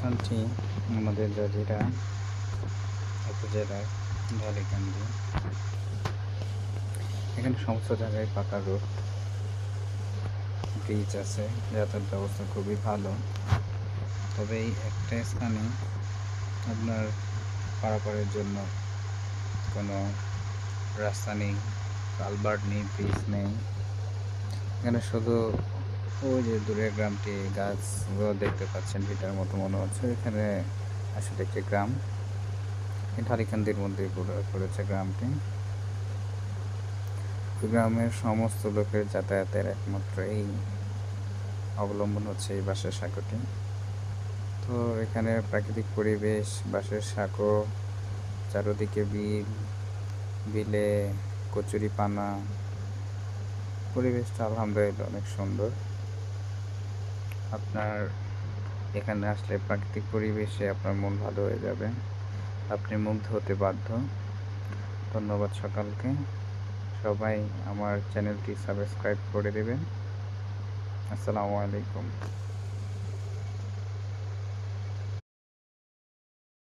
স্থানটি আমাদের জাজিরা উপজেলার ঢালিকান্দি। এখানে সমস্ত জায়গায় পাকা রোড, ব্রিজ আছে, যাতায়াত ব্যবস্থা খুবই ভালো। তবে এই একটা স্থানে আপনার পারাপারের জন্য কোনো রাস্তা নেই, কালভার্ট নেই, ব্রিজ নেই। এখানে শুধু ওই যে দূরের গ্রামটি গাছগুলো দেখতে পাচ্ছেন, ভিটার মতো মনে হচ্ছে, এখানে আসলে একটি গ্রাম। ঢালিকান্দির মধ্যে পড়েছে গ্রামটি। গ্রামের সমস্ত লোকের যাতায়াতের একমাত্র এই অবলম্বন হচ্ছে এই বাঁশের সাঁকোটি। তো এখানে প্রাকৃতিক পরিবেশ, বাঁশের সাঁকো, চারদিকে বিলে কচুরি পানা, পরিবেশটা আলহামদুলিল্লাহ অনেক সুন্দর। আপনার এখানে আসলে প্রাকৃতিক পরিবেশে আপনার মন ভালো হয়ে যাবে, আপনি মুগ্ধ হতে বাধ্য। ধন্যবাদ সকলকে। সবাই আমার চ্যানেলটি সাবস্ক্রাইব করে দেবেন। আসসালামু আলাইকুম।